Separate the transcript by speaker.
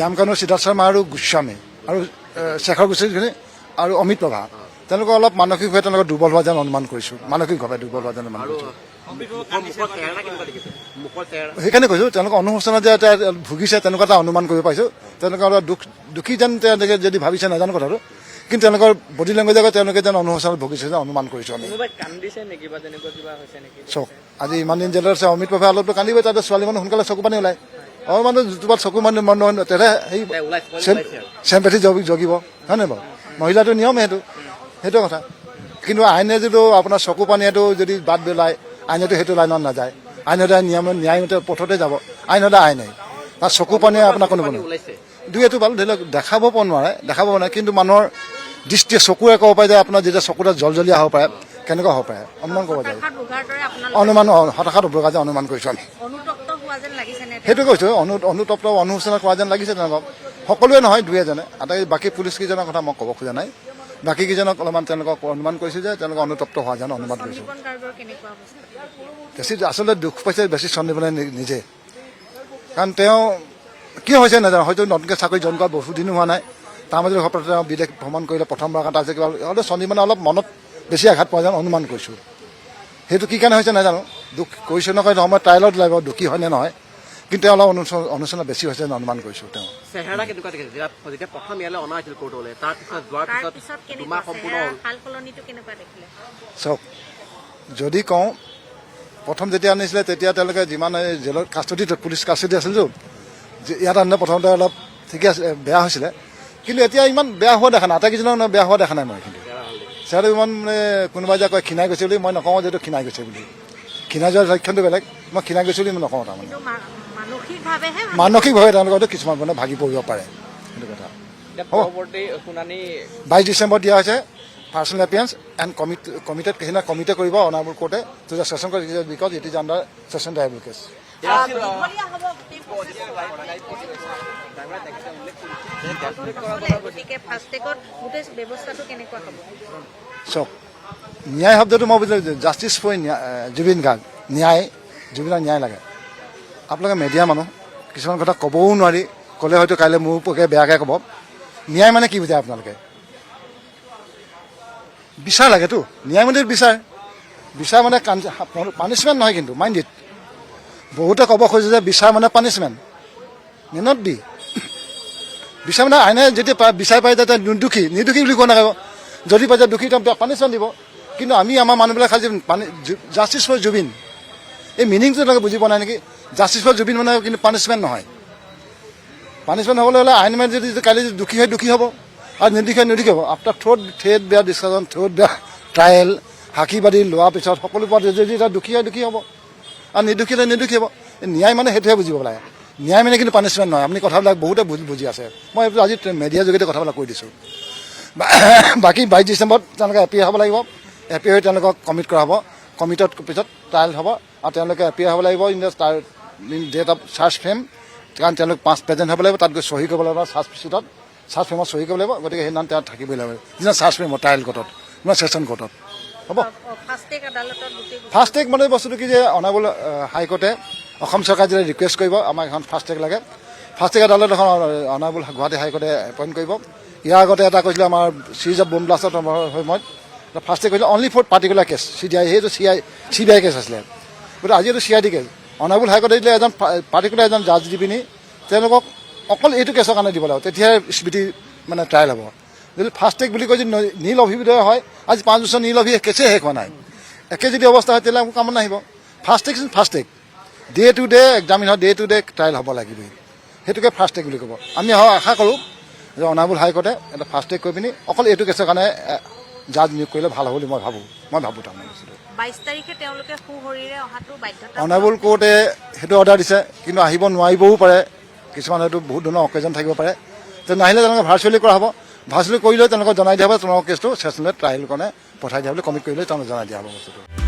Speaker 1: ধ্যানকানু সিদ্ধাৰ্থ শৰ্মা আৰু গোস্বামী আৰু শেখৰ গোস্বামী আৰু অমিত প্ৰভা তেওঁলোকে অলপ মানসিকভাৱে তেওঁলোকে দুৰ্বল হোৱা যেন অনুমান কৰিছোঁ মানসিকভাৱে দুৰ্বল হোৱা যেন অনুমান কৰিছোঁ সেইকাৰণে কৈছোঁ তেওঁলোকে অনুশোচনা যে ভুগিছে তেনেকুৱা এটা অনুমান কৰিব পাৰিছোঁ তেওঁলোকে অলপ দুখী যেন তেওঁলোকে যদি ভাবিছে নাজানো কথাটো কিন্তু তেওঁলোকৰ বডি লেংগুৱেজত তেওঁলোকে যেন অনুশোচনাত ভুগিছে যেন অনুমান কৰিছোঁ আমি চাওক আজি ইমান দিন জেলত আছে অমিত প্ৰভা অলপতো কান্দিবই তাতে ছোৱালী মানুহ সোনকালে চকু পানী ওলায় মানুহ তোমাৰ চকু মানুহ মন তেতিয়াহে সেই চেম্পেথি জগিব হয় নহয় বাৰু মহিলাটো নিয়ম সেইটো কথা কিন্তু আইনে যিটো আপোনাৰ চকু পানীয়েতো যদি বাদ পেলায় আইনেতো সেইটো লাইনত নাযায় আইনতে ন্যায়মতে পথতে যাব আইনতে আইনেই তাৰ চকু পানীয়ে আপোনাৰ কোনো দুই এইটো বাৰু ধৰি লওক দেখাব নোৱাৰে কিন্তু মানুহৰ দৃষ্টিয়ে চকুৰে ক'ব পাৰে যে আপোনাৰ যেতিয়া চকুতে জলজলীয়া হ'ব পাৰে কেনেকুৱা হ'ব পাৰে অনুমান ক'ব যায় অনুমান হতাশাত উভকা যে অনুমান কৰিছোঁ আমি সেইটো কৈছোঁ অনুতপ্ত অনুশোচনা কৰা যেন লাগিছে তেওঁলোকক সকলোৱে নহয় দুই এজনে আটাই বাকী পুলিচ কেইজনৰ কথা মই ক'ব খোজা নাই বাকী কেইজনক অলপমান তেওঁলোকক অনুমান কৰিছোঁ যে তেওঁলোকে অনুতপ্ত হোৱা যেন অনুমান কৰিছোঁ বেছি আচলতে দুখ পাইছে বেছি চন্দিবনে নিজে কাৰণ তেওঁ কি হৈছে নাজানো হয়তো নতুনকৈ চাকৰি জইন কৰা বহুদিনো হোৱা নাই তাৰ মাজত সপ্তাহত তেওঁ বিদেশ ভ্ৰমণ কৰিলে প্ৰথমবাৰ কাৰণে আছে কিবা হয়তো চন্দিবনে অলপ মনত বেছি আঘাত পোৱা যেন অনুমান কৰিছোঁ সেইটো কি কাৰণে হৈছে নাজানো দুখ কৰিছোঁ নকয় সময় ট্ৰায়েলত লাগিব দুখী হয়নে নহয় কিন্তু তেওঁ অলপ অনুচনা বেছি হৈছে অনুমান কৰিছোঁ তেওঁ চাওক যদি কওঁ প্ৰথম যেতিয়া আনিছিলে তেতিয়া তেওঁলোকে যিমান জেলৰ কাষ্টডিত পুলিচ কাষ্টডি আছিলতো ইয়াত আনিলে প্ৰথমতে অলপ ঠিকে আছে বেয়া হৈছিলে কিন্তু এতিয়া ইমান বেয়া হোৱা দেখা নাই আটাইকেইজনৰ বেয়া হোৱা দেখা নাই মই কিন্তু সিহঁতে ইমান মানে কোনোবাই যে কয় ক্ষীণাই গৈছে বুলি মই নকওঁ যে এইটো ক্ষীণাই গৈছে বুলি ক্ষীণাই যোৱাৰ লক্ষণটো বেলেগ মই ক্ষীণাই গৈছোঁ বুলি মই নকওঁ তাৰমানে মানসিকভাৱে তেওঁলোকে কিছুমান মানে ভাগি পৰিব পাৰে সেইটো কথা হ'ব 22 ডিচেম্বৰ দিয়া হৈছে পাৰ্চনেল এপিয়াৰেঞ্চ এণ্ড কমিটেড সেইদিনা কমিটে কৰিব অনাৰেবল কোৰ্টে to the session court because it is under session triable case চাওক ন্যায় শব্দটো মই বুজিলোঁ জাষ্টিছ ফৰ জুবিন গাৰ্গ জুবিনক ন্যায় লাগে আপোনালোকে মিডিয়া মানুহ কিছুমান কথা ক'বও নোৱাৰি ক'লে হয়তো কাইলৈ মোৰ পক্ষে বেয়াকৈ ক'ব ন্যায় মানে কি বুজায় আপোনালোকে বিচাৰ লাগেতো ন্যায় মানে বিচাৰ মানে পানিছমেণ্ট নহয় কিন্তু মাইণ্ড ইট বহুতে ক'ব খোজে যে বিচাৰ মানে পানিছমেণ্ট মে নট বি বিচাৰ মানে আইনে যেতিয়া বিচাৰ পাই যায় নিৰ্দোষী বুলি কোৱা নাযাব যদি পাই যায় দোষী পানিছমেণ্ট দিব কিন্তু আমি আমাৰ মানুহবিলাক খালি জাষ্টিছ ফৰ জুবিন এই মিনিংটো তেওঁলোকে বুজি পোৱা নাই নেকি জাষ্টিছ ফৰ জুবিন মানে কিন্তু পানিছমেণ্ট নহয় পানিছমেণ্ট হ'বলৈ হ'লে আইন মানে যদি কালি যদি দোষী হয় দোষী হ'ব আৰু নিৰ্দোষী হ'ব আফটাৰ থ্ৰেড বেয়া ডিছকাশ্যন বেয়া ট্ৰায়েল সাক্ষীবাদী লোৱাৰ পিছত সকলো পৰা যদি এটা দোষী হয় দোষী হ'ব আৰু নিৰ্দোষী হ'লে নিৰ্দোষী হ'ব ন্যায় মানে সেইটোহে বুজিব লাগে ন্যায় মানে কিন্তু পানিছমেণ্ট নহয় আপুনি কথাবিলাক বহুতে বুজি আছে মই আজি মেডিয়াৰ যোগেদি কথাবিলাক কৈ দিছোঁ বাকী 22 ডিচেম্বৰত তেওঁলোকে এপিয়াৰ হ'ব লাগিব এপিয়াৰ হৈ তেওঁলোকক কমিট কৰা হ'ব কমিটৰ পিছত ট্ৰায়েল হ'ব আৰু তেওঁলোকে এপিয়াৰ হ'ব লাগিব in date of charge frame কাৰণ তেওঁলোক 5 প্ৰেজেণ্ট হ'ব লাগিব তাত গৈ চহী কৰিব লাগিব চাৰ্জ ফ্ৰেমত চহী কৰিব লাগিব গতিকে সেইদিনা তেওঁ থাকিবই লাগিব যিদিনা চাৰ্জ ফ্ৰেমত ট্ৰায়েল কোৰ্টত ছেছন কোৰ্টত হ'ব ফাষ্ট ট্ৰেক মানে বস্তুটো কি যে অনাৰেবল হাইকোৰ্টে অসম চৰকাৰে যেতিয়া ৰিকুৱেষ্ট কৰিব আমাক এখন ফাষ্ট ট্ৰেক লাগে ফাষ্ট ট্ৰেক আদালত এখন অনাৰেবল গুৱাহাটী হাইকোৰ্টে এপইণ্ট কৰিব ইয়াৰ আগতে এটা কৈছিলে আমাৰ চিৰিজ অফ বোম ব্লাষ্টৰ সময়ত ফাষ্ট ট্ৰেক কৰিলে অনলি ফৰ পাৰ্টিকুলাৰ কেছ সেইটো CBI কেছ আছিলে গতিকে আজি এইটো CID কেছ অনাৰেবল হাইকোৰ্টে দিলে এজন পাৰ্টিকুলাৰ এজন জাজ দি পিনি তেওঁলোকক অকল এইটো কেছৰ কাৰণে দিব লাগিব তেতিয়াহে স্মৃতি মানে ট্ৰায়েল হ'ব যদি ফাষ্ট ট্ৰেক বুলি কৈ যদি নীল অভিযোগ হয় আজি 5 বছৰ নীল অভি কেছে শেষ হোৱা নাই একে যদি অৱস্থা হয় তেতিয়াহ'লে কামত নাহিব fast track day to day examine হয় ডে টু ডে ট্ৰায়েল হ'ব লাগিবই সেইটোকে ফাষ্ট ট্ৰেক বুলি ক'ব আমি আশা কৰোঁ যে অনাৰেবল হাইকোৰ্টে এটা ফাষ্ট ট্ৰেক কৰি পিনি অকল এইটো কেছৰ কাৰণে জাজ নিয়োগ কৰিলে ভাল হ'ব বুলি মই ভাবোঁ তাৰমানে
Speaker 2: 22 তাৰিখে তেওঁলোকে সুহৰিৰে অহাটো বাধ্যতা
Speaker 1: অনাৰেবল কোৰ্টে সেইটো অৰ্ডাৰ দিছে কিন্তু আহিব নোৱাৰিবও পাৰে কিছুমান হয়তো বহুত ধৰণৰ অকেজন থাকিব পাৰে তো নাহিলে তেওঁলোকে ভাৰ্চুৱেলি কৰা হ'ব ভাৰ্চুৱেলি কৰিলে তেওঁলোকক জনাই দিয়া হ'ব তেওঁলোকৰ কেছটো ছেছনেলত ট্ৰায়েল কাৰণে পঠাই দিয়া বুলি কমিট কৰিলে তেওঁলোকক জনাই দিয়া হ'ব বস্তুটো